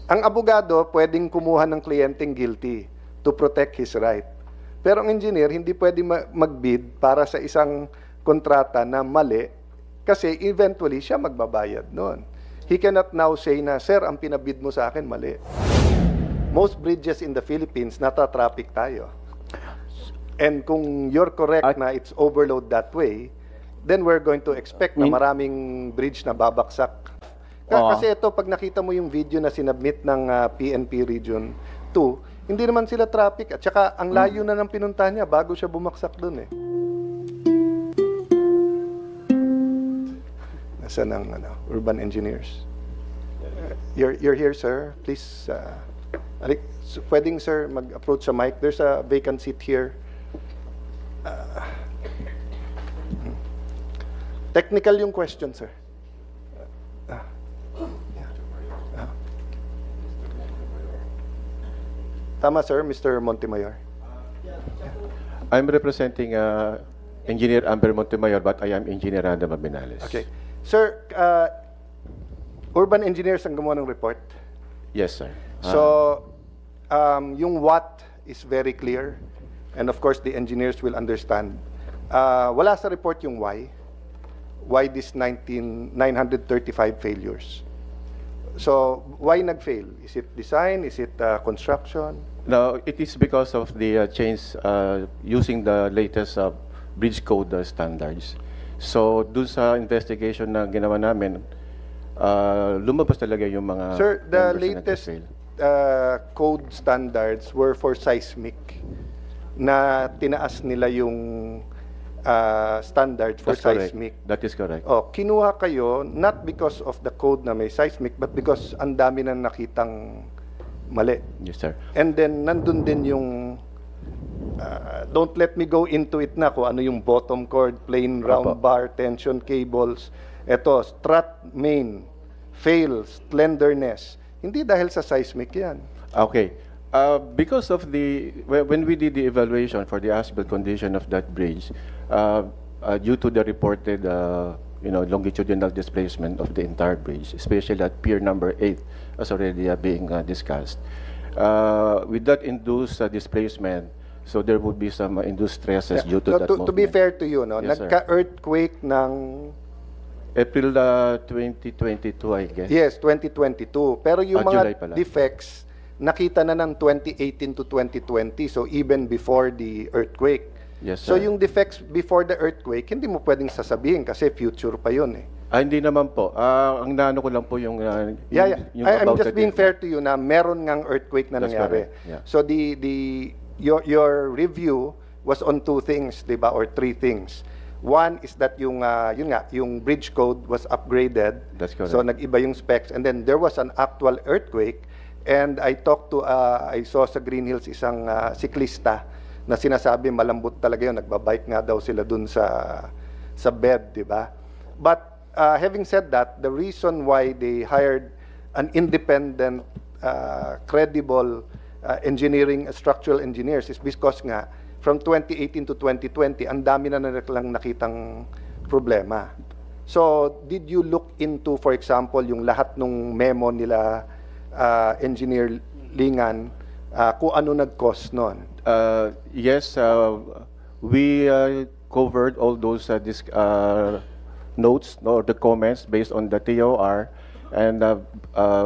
Ang abogado pwedeng kumuha ng kliyenteng guilty to protect his right. Pero ang engineer hindi pwedeng magbid para sa isang kontrata na mali kasi eventually siya magbabayad noon. He cannot now say na, sir, ang pinabid mo sa akin mali. Most bridges in the Philippines, nata-traffic tayo. And kung you're correct na it's overload that way, then we're going to expect na maraming bridge na babaksak. Kasi ito, pag nakita mo yung video na sinubmit ng PNP Region 2, hindi naman sila traffic. At saka, ang layo na ng pinunta niya bago siya bumaksak dun eh. Nasaan ang urban engineers? You're here, sir. Please, pwedeng, sir, mag-approach sa mic. There's a vacant seat here. Technical yung question, sir. Tama, sir, Mr. Montemayor. I'm representing Engineer Amber Montemayor, but I am Engineer Randa Mabinales. Okay. Sir, urban engineers ang gumawa ng report. Yes, sir. So, yung what is very clear, and of course, the engineers will understand. Wala sa report yung why. Why this 935 failures? So, why nag-fail? Is it design? Is it construction? No, it is because of the change using the latest bridge code standards. So, dun sa investigation na ginawa namin, lumabas talaga yung mga... Sir, the latest code standards were for seismic na tinaas nila yung standard for seismic. That is correct. Oh, kinuha kayo not because of the code na may seismic but because ang dami nang nakitang mali. Yes, sir. And then nandun din yung don't let me go into it na kung ano yung bottom chord, plain round bar, tension cables. Ito, strut main, fail, slenderness. Hindi dahil sa seismic yan. Okay. Because of when we did the evaluation for the as-built condition of that bridge, due to the reported, longitudinal displacement of the entire bridge, especially at pier number 8, as already being discussed, with that induced displacement, so there would be some induced stresses due to that movement. To be fair to you, Yes, nagka-earthquake ng April 2022, I guess. Yes, 2022. Pero yung July mga pala. defects, nakita na ng 2018 to 2020, so even before the earthquake. Yes, So sir. yung defects before the earthquake, hindi mo pwedeng sasabihin kasi future pa yun eh. Hindi naman po. Ang naano ko lang po yung... yung I'm about just the being fair to you na meron ngang earthquake na That's nangyari. correct, yeah. So your review was on two things, di ba, or three things. One is that yung bridge code was upgraded. That's correct. So nag-iba yung specs, and then there was an actual earthquake. And I talked to I saw sa Green Hills isang siklista na sinasabi malambot talaga yun, nagbabike nga daw sila dun sa bed, di ba? But having said that, the reason why they hired an independent, credible engineering, structural engineers is because nga from 2018 to 2020, ang dami na lang nakitang problema. So, did you look into, for example, yung lahat ng memo nila Engineer Lingan, kung ano nag-cause nun? Yes, we covered all those notes or the comments based on the TOR, and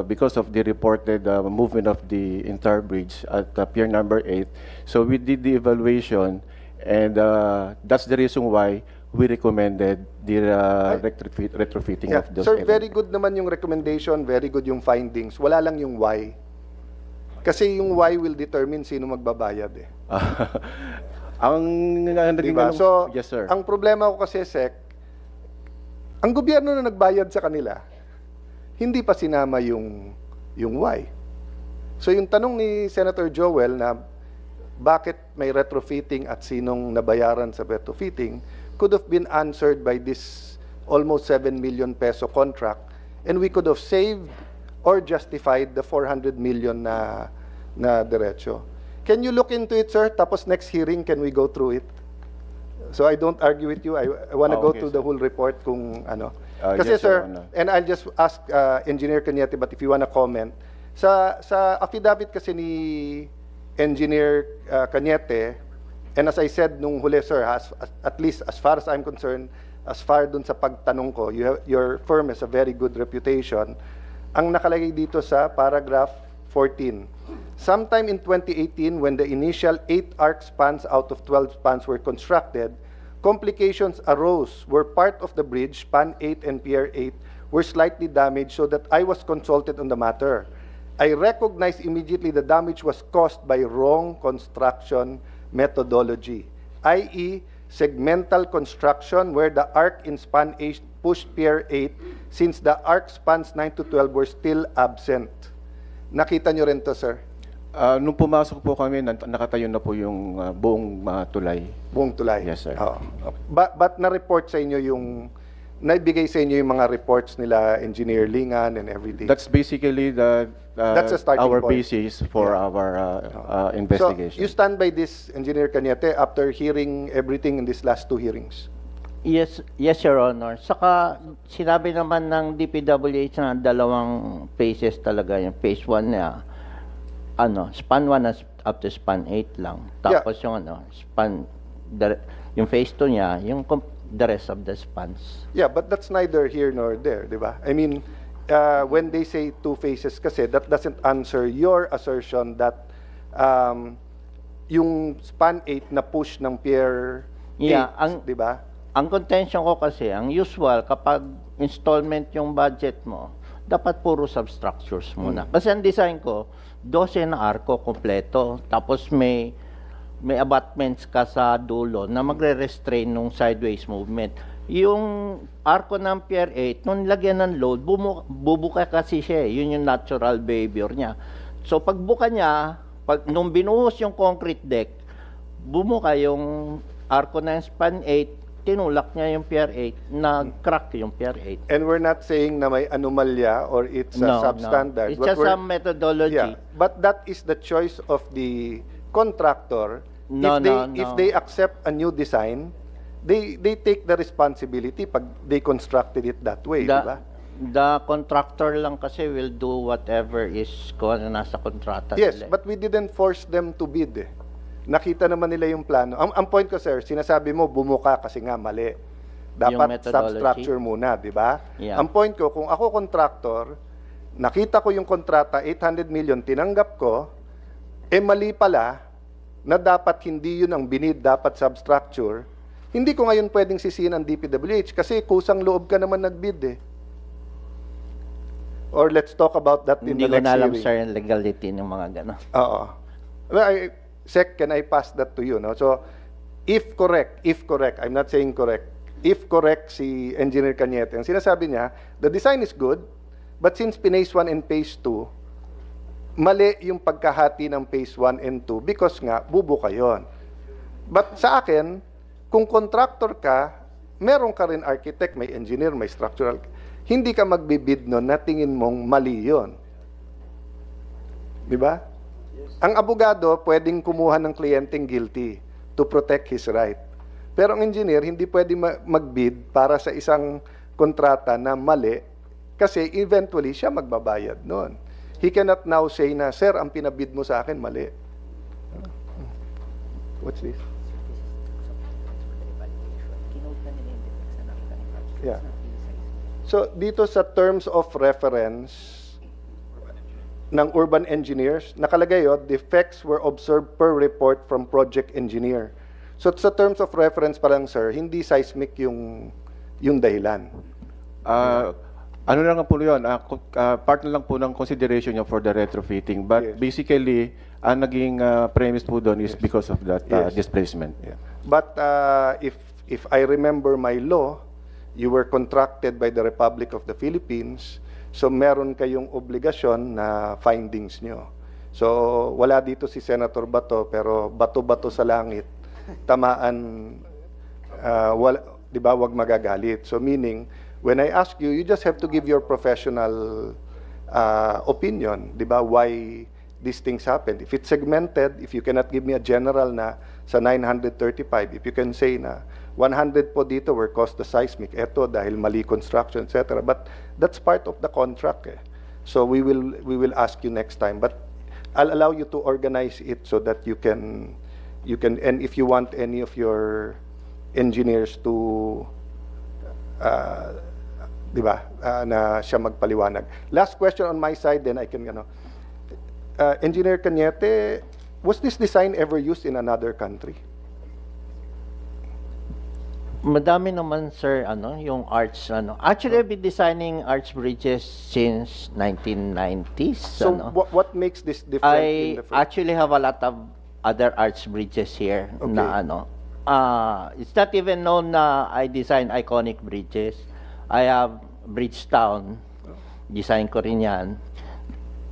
because of the reported movement of the entire bridge at pier number 8, so we did the evaluation, and that's the reason why we recommended the retrofitting of those Sir, elements. very good naman yung recommendation, very good yung findings. Wala lang yung why. Kasi yung why will determine sino magbabayad eh. Ang naging Diba? So, yes, sir. ang problema ko kasi, Sec, ang gobyerno na nagbayad sa kanila, hindi pa sinama yung why. So, yung tanong ni Senator Joel na bakit may retrofitting at sinong nabayaran sa retrofitting could have been answered by this almost 7 million peso contract, and we could have saved or justified the 400 million na diretso. Can you look into it, sir? Tapos next hearing, can we go through it? So I don't argue with you. I want to go okay, through sir. the whole report kung ano. Kasi Yes, Your sir, Honor. and I'll just ask Engineer Cañete, but if you want to comment, Sa affidavit kasi ni Engineer Cañete, and as I said nung huli, sir, at least as far as I'm concerned, as far dun sa pagtanong ko, your firm has a very good reputation. Ang nakalagay dito sa paragraph 14, sometime in 2018, when the initial 8 arc spans out of 12 spans were constructed, complications arose where part of the bridge, span 8 and pier 8, were slightly damaged so that I was consulted on the matter. I recognized immediately the damage was caused by wrong construction methodology, i.e., segmental construction where the arc in span 8 pushed pier 8 since the arc spans 9 to 12 were still absent. Nakita nyo rin to, sir? Nung pumasok po kami, nakatayo na po yung buong tulay. Buong tulay? Yes, sir. Oo. But na-report sa inyo yung, naibigay sa inyo yung mga reports nila, Engineer Lingan and everything? That's basically That's a starting our point. basis for our investigation. So, you stand by this, Engineer Cañete, after hearing everything in these last 2 hearings? Yes, Your Honor. Saka sinabi naman ng DPWH na 2 phases talaga. Yung phase 1 niya, span 1 up to span 8 lang. Tapos yung yung phase 2 niya, yung the rest of the spans. Yeah, but that's neither here nor there, di ba? I mean, when they say 2 phases kasi, that doesn't answer your assertion that yung span 8 na push ng pier 8, di ba? Ang contention ko kasi, ang usual, kapag installment yung budget mo, dapat puro substructures muna. Kasi ang design ko, 12 na arko kompleto. Tapos may abutments ka sa dulo na magre-restrain nung sideways movement. Yung arko ng Pier 8, nung lagyan ng load, bubuka kasi siya. Yun yung natural behavior niya. So pagbuka niya, nung binuhos yung concrete deck, bumuka yung arko ng span 8, tinulak niya yung Pier 8, nag-crack yung Pier 8. And we're not saying na may anomalya or it's substandard. No. It's just a methodology. Yeah, but that is the choice of the contractor. If they accept a new design, they take the responsibility pag they constructed it that way, di ba? The contractor lang kasi will do whatever is kung ano nasa kontrata. Yes, but we didn't force them to bid. Nakita naman nila yung plano. Ang point ko, sir, sinasabi mo, bumuka kasi nga mali. Dapat substructure muna, di ba? Yeah. Ang point ko, kung ako contractor, nakita ko yung kontrata, 800 million, tinanggap ko, mali pala, na dapat hindi yun ang binid, dapat substructure, hindi ko ngayon pwedeng sisihin ang DPWH kasi kusang loob ka naman nagbid . Or let's talk about that in the next hearing. Hindi ko na alam, sir, yung legality ng mga gano'n. Oo. Sec, can I pass that to you? No? So, if correct, I'm not saying correct, if correct si Engineer Cañete, ang sinasabi niya, the design is good, but since phase 1 and phase 2, mali yung pagkahati ng phase 1 and 2 because nga, bubuka yun. But sa akin, kung contractor ka, meron ka rin architect, may engineer, may structural, hindi ka magbibid nun na tingin mong mali yun. Di ba? Ang abogado, pwedeng kumuha ng kliyenteng guilty to protect his right. Pero ang engineer, hindi pwedeng magbid para sa isang kontrata na mali kasi eventually siya magbabayad noon. He cannot now say na, sir, ang pinabid mo sa akin, mali. What's this? Yeah. So, dito sa terms of reference ng urban engineers, nakalagay yun, defects were observed per report from project engineer. So, sa terms of reference pa lang, sir, hindi seismic yung dahilan. Ano lang po yun, part na lang po ng consideration niya for the retrofitting. But basically, ang naging premise po doon is because of that displacement. Yeah. But if I remember my law, you were contracted by the Republic of the Philippines, so meron kayong obligasyon na findings nyo. So, wala dito si Senator Bato, pero bato-bato sa langit, tamaan, di ba, wag magagalit. So, meaning, when I ask you, you just have to give your professional opinion, di ba, why these things happen. If it's segmented, if you cannot give me a general na sa 935, if you can say na 100 po dito were caused the seismic, eto dahil mali construction, etc. But that's part of the contract . So we will ask you next time, but I'll allow you to organize it so that you can, and if you want any of your engineers to di ba, na siya magpaliwanag. Last question on my side, then I can, Engineer Cañete, was this design ever used in another country? Madami naman, sir, yung arch, Actually, I've been designing arch bridges since 1990s. So what makes this different? I actually have a lot of other arch bridges here na it's not even known na I design iconic bridges. I have Bridgetown, design ko rin yan.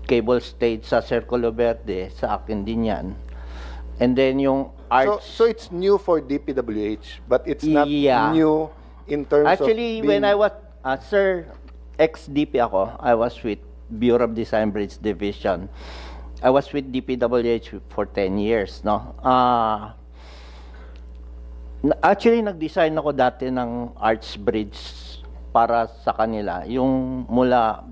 Cable stage sa Circulo Verde, sa akin din yan. And then yung arch... So it's new for DPWH, but it's not new in terms actually, of when I was, sir, ex-DP ako, I was with Bureau of Design Bridge Division. I was with DPWH for 10 years, no? Actually, nag-design ako dati ng arch bridge para sa kanila. Yung mula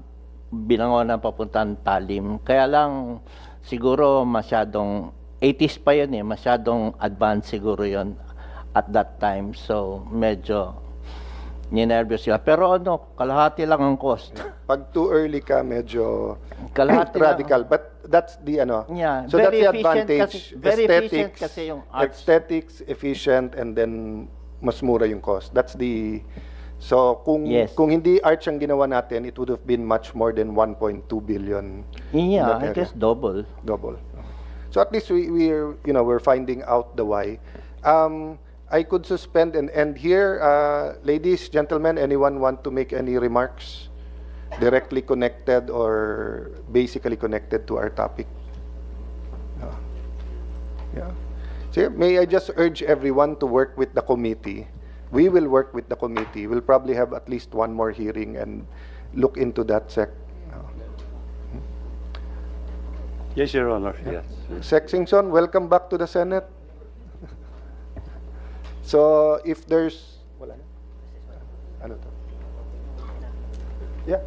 Binangonan papuntang Talim. Kaya lang, siguro masyadong, 80s pa yun masyadong advanced siguro yun at that time. So, medyo ninervyos sila. Pero kalahati lang ang cost. Pag too early ka, medyo kalahati radical. Lang. But that's the, Yeah, so that's the advantage. Kasi, very efficient kasi yung arch. Aesthetics, efficient, and then mas mura yung cost. That's the... So, kung hindi arch ang ginawa natin, it would have been much more than 1.2 billion. Yeah, I guess double. Double. So at least we're finding out the why. I could suspend and end here. Ladies, gentlemen, anyone want to make any remarks directly connected or basically connected to our topic? Yeah. So may I just urge everyone to work with the committee. We will work with the committee. We'll probably have at least one more hearing and look into that, Sec. Yes, Your Honor. Yes. Sec Singson, welcome back to the Senate. So, if there's... Wala na? Ano to? Yeah.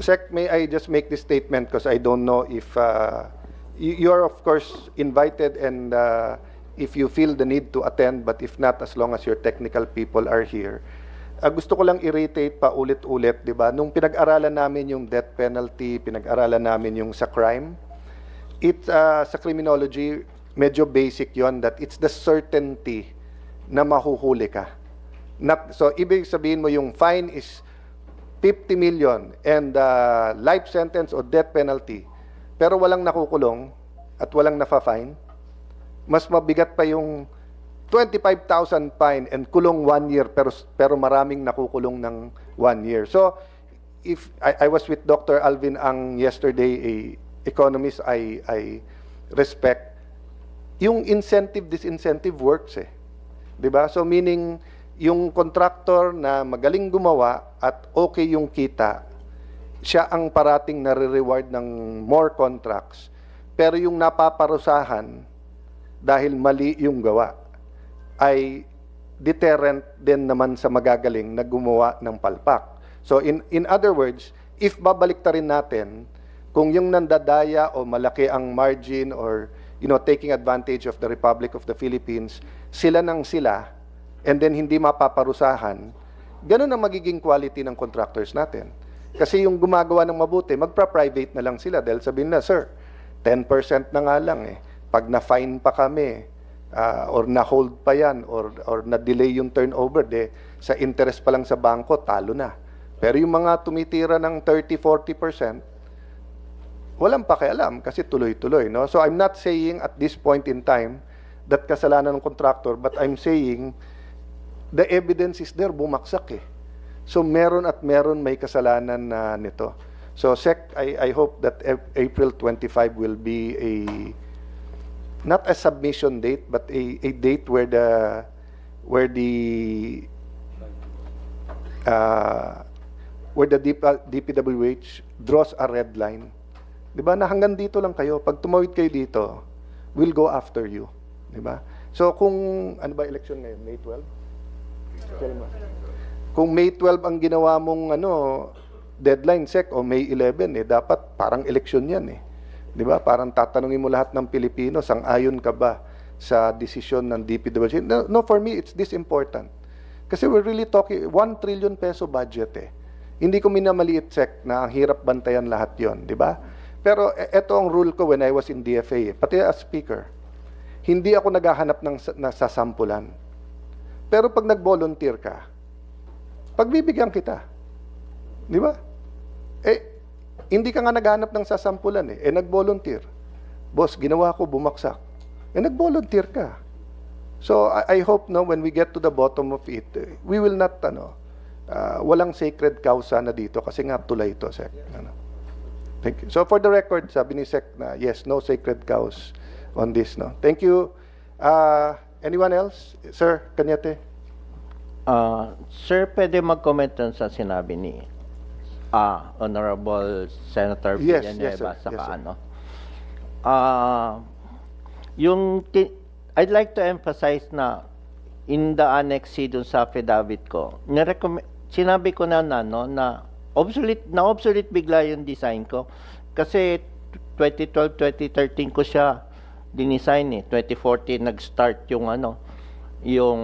Sec, may I just make this statement because I don't know if... you are, of course, invited and... if you feel the need to attend, but if not, as long as your technical people are here. Gusto ko lang i-reiterate pa ulit-ulit, di ba? Nung pinag-aralan namin yung death penalty, pinag-aralan namin yung sa crime, sa criminology, medyo basic yon that it's the certainty na mahuhuli ka. So, ibig sabihin mo yung fine is 50 million and life sentence o death penalty, pero walang nakukulong at walang nafa-fine, mas mabigat pa yung 25,000 fine and kulong 1 year pero maraming nakukulong ng 1 year. So if I was with Dr. Alvin Ang yesterday, a economist I respect, yung incentive disincentive works 'Di ba? So meaning yung contractor na magaling gumawa at okay yung kita, siya ang parating nare-reward ng more contracts. Pero yung napaparusahan dahil mali yung gawa, ay deterrent din naman sa magagaling na gumawa ng palpak. So in other words, if babaliktarin natin, kung yung nandadaya o malaki ang margin or taking advantage of the Republic of the Philippines, sila nang sila, and then hindi mapaparusahan, ganun ang magiging quality ng contractors natin. Kasi yung gumagawa ng mabuti, magpa-private na lang sila dahil sabihin na, sir, 10% na nga lang Pag na-fine pa kami, or na-hold pa yan, or na-delay yung turnover, sa interest pa lang sa bangko, talo na. Pero yung mga tumitira ng 30-40%, walang pakialam kasi tuloy-tuloy. No? So I'm not saying at this point in time that kasalanan ng contractor, but I'm saying the evidence is there, bumaksak So meron at meron may kasalanan na nito. So Sec, I hope that April 25 will be not a submission date, but a date where the DPWH draws a red line. Diba? Na hanggang dito lang kayo. Pag tumawid kayo dito, we'll go after you. Diba? So kung, ano ba election ngayon? May 12? Kung May 12 ang ginawa mong deadline, Sec, o May 11, dapat parang eleksyon yan Di ba? Parang tatanungin mo lahat ng Pilipino, sang-ayon ka ba sa desisyon ng DPWH? No, for me, it's this important. Kasi we're really talking, 1 trillion peso budget Hindi ko minamaliit, Sec, na ang hirap bantayan lahat yon, di ba? Pero ito ang rule ko when I was in DFA, pati as speaker. Hindi ako naghahanap ng nasasampulan. Pero pag nag-volunteer ka, pagbibigyan kita. Di ba? Hindi ka nga naghahanap ng sasampulan nag-volunteer. Boss, ginawa ko, bumaksak. Nag-volunteer ka. So, I hope when we get to the bottom of it, we will not, walang sacred cows sana dito kasi nga tulay ito, Sec. Thank you. So, for the record, sabi ni Sec na, yes, no sacred cows on this, no? Thank you. Anyone else? Sir Cañete? Sir, pwede mag-comment dun sa sinabi ni Honorable Senator Yes, Villanueva yes, sir. saka Yes, sir. I'd like to emphasize na in the Annex C dun sa affidavit ko, sinabi ko na obsolete bigla yung design ko kasi 2012, 2013 ko siya dinisign 2014 nag-start yung yung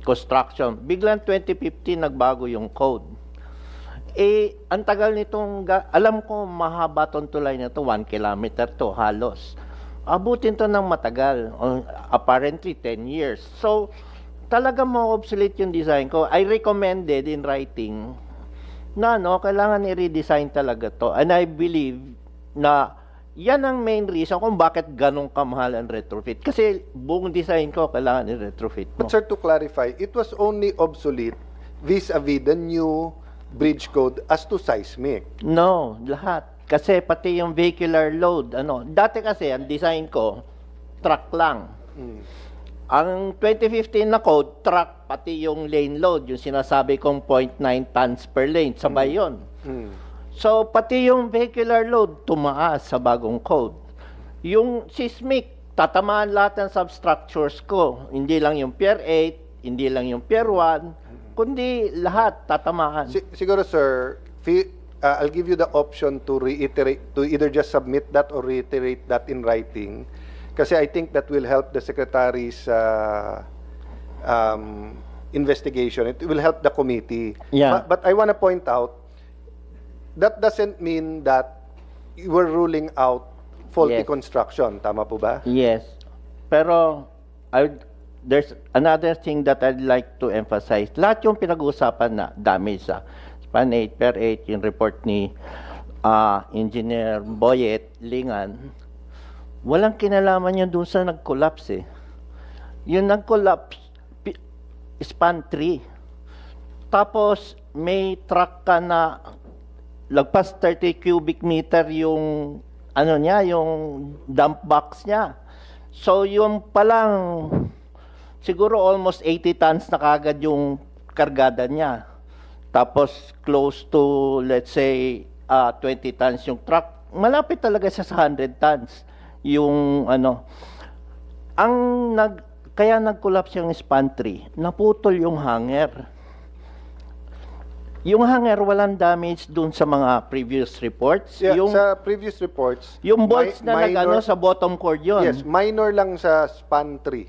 construction. Biglang 2015 nagbago yung code. Ang tagal nitong, alam ko mahaba tong tulay na to, 1 kilometer to halos. Abutin to ng matagal, apparently 10 years. So, talaga mo obsolete yung design ko. I recommended in writing na kailangan i-redesign talaga to. And I believe na yan ang main reason kung bakit ganong kamahal ang retrofit. Kasi buong design ko kailangan i-retrofit mo. But sir, to clarify, it was only obsolete vis-a-vis the new bridge code as to seismic. No, lahat. Kasi pati yung vehicular load, dati kasi ang design ko, truck lang. Ang 2015 na code, truck, pati yung lane load, yung sinasabi kong 0.9 tons per lane, sabay yun. So, pati yung vehicular load, tumaas sa bagong code. Yung seismic, tatamaan lahat ng substructures ko. Hindi lang yung Pier 8, hindi lang yung Pier 1, kundi lahat tatamaan. Siguro, sir, I'll give you the option to reiterate, to either just submit that or reiterate that in writing. Kasi I think that will help the Secretary's investigation. It will help the committee. Yeah. But I want to point out, that doesn't mean that you were ruling out faulty Yes. construction. Tama po ba? Yes. Pero, there's another thing that I'd like to emphasize. Lahat yung pinag-uusapan na damage sa Span 8, Per 8, yung report ni Engineer Boyet, Lingan, walang kinalaman yun dun sa nag-collapse Yung nag-collapse, Span 3. Tapos, may truck ka na lagpas 30 cubic meter yung yung dump box niya. So yung palang siguro almost 80 tons na kagad yung kargada niya. Tapos close to let's say 20 tons yung truck. Malapit talaga siya sa 100 tons yung kaya nag-collapse yung Span 3. Naputol yung hanger. Yung hanger, walang damage dun sa mga previous reports. Yeah, yung, sa previous reports, yung bolts na minor, sa bottom cord yun. yes, minor lang sa Span 3.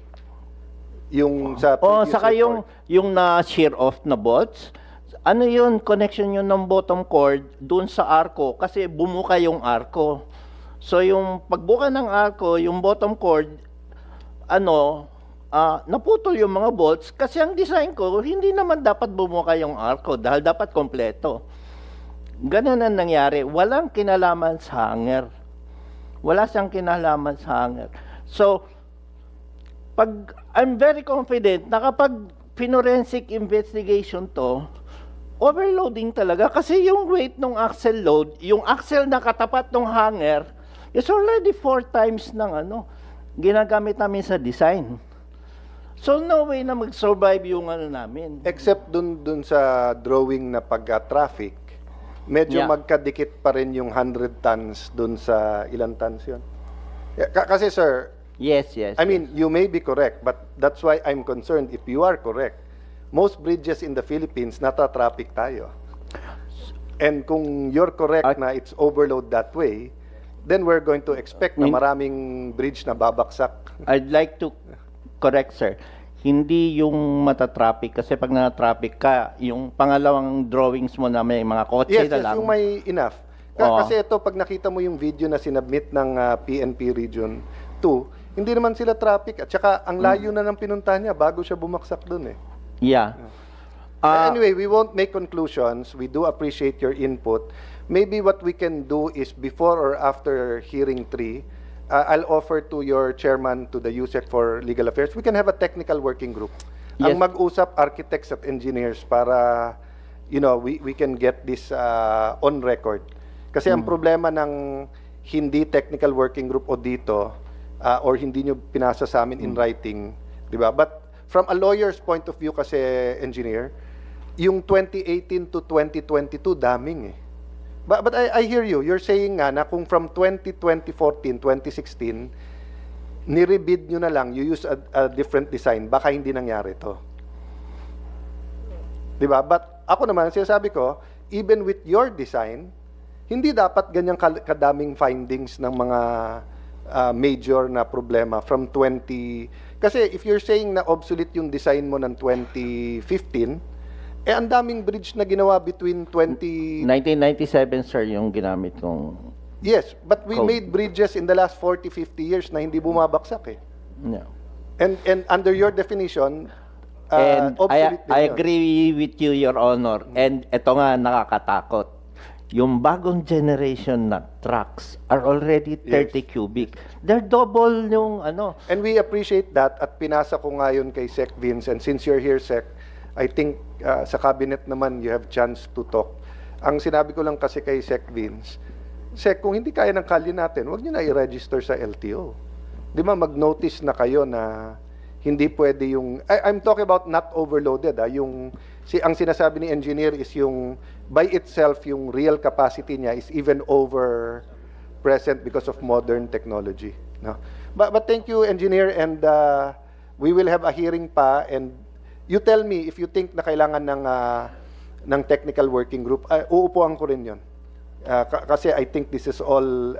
Yung sa previous saka report. yung na-shear off na bolts, yun, connection yun ng bottom cord dun sa arco kasi bumuka yung arco. So yung pagbuka ng arco, yung bottom cord, naputol yung mga bolts kasi ang design ko, hindi naman dapat bumuka yung arco dahil dapat kompleto. Ganun ang nangyari. Walang kinalaman sa hanger. Wala siyang kinalaman sa hanger. So, I'm very confident na kapag forensic investigation to, overloading talaga kasi yung weight ng axle load, yung axle na katapat ng hanger, is already 4 times ng ginagamit namin sa design. So no way na mag-survive yung namin. Except dun sa drawing na pagka-traffic, medyo magkadikit pa rin yung 100 tons dun sa ilang tons yun. Kasi sir, Yes. I mean, you may be correct, but that's why I'm concerned if you are correct. Most bridges in the Philippines, nata-traffic tayo. And kung you're correct na it's overload that way, then we're going to expect na maraming bridge na babaksak. I'd like to correct, sir. Hindi yung matatraffic kasi pag na-traffic ka, yung pangalawang drawings mo na may mga kotse Yes, na yes, lang. yung may enough. Oo. Kasi ito, pag nakita mo yung video na sinubmit ng PNP Region 2, hindi naman sila traffic. At saka, ang layo na ng pinuntahan niya bago siya bumaksak dun eh. Yeah. Anyway, we won't make conclusions. We do appreciate your input. Maybe what we can do is before or after hearing 3, I'll offer to your chairman to the USEC for Legal Affairs, we can have a technical working group. Yes. Ang mag-usap architects at engineers para, you know, we can get this on record. Kasi ang problema ng hindi technical working group o dito, or hindi nyo pinasa sa amin in writing, di ba? But from a lawyer's point of view kasi, engineer, yung 2018 to 2022, daming eh. But I hear you. You're saying nga na kung from 2014, 2016, nirebid nyo na lang, you use a different design, baka hindi nangyari to. Diba? But ako naman, sinasabi ko, even with your design, hindi dapat ganyang kadaming findings ng mga major na problema from 20... Kasi if you're saying na obsolete yung design mo ng 2015, eh, ang daming bridge na ginawa between 1997, sir, yung ginamit kong... Yes, but we Code. made bridges in the last 40, 50 years na hindi bumabaksak eh. Yeah. And under your definition, And obsolete din I yun. agree with you, Your Honor. And ito nga nakakatakot. Yung bagong generation na trucks are already 30 cubic. They're double yung ano. And we appreciate that at pinasa ko ngayon kay Sec Vince. And since you're here, Sec, I think sa cabinet naman you have chance to talk. Ang sinabi ko lang kasi kay Sec Vince, Sec, kung hindi kaya ng kalye natin, huwag nyo na i-register sa LTO. Di ba mag-notice na kayo na hindi pwede yung... I'm talking about not overloaded. Ang sinasabi ni engineer is yung by itself, yung real capacity niya is even over present because of modern technology. No? But thank you, engineer, and we will have a hearing pa, and you tell me if you think na kailangan ng technical working group. Uupuan ko rin yun. Kasi I think this is all...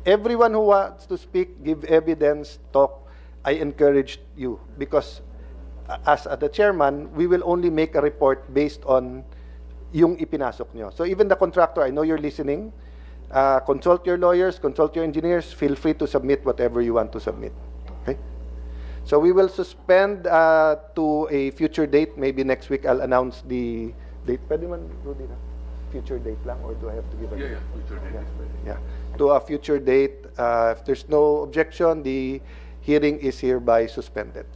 everyone who wants to speak, give evidence, talk, I encourage you. Because as the chairman, we will only make a report based on yung ipinasok nyo. So even the contractor, I know you're listening. Consult your lawyers, consult your engineers. Feel free to submit whatever you want to submit. Okay? So we will suspend to a future date. Maybe next week I'll announce the date. Pwede man, Rudy, na? Future date lang, or do I have to give a date? Yeah, future date. Yeah. To a future date. If there's no objection, the hearing is hereby suspended.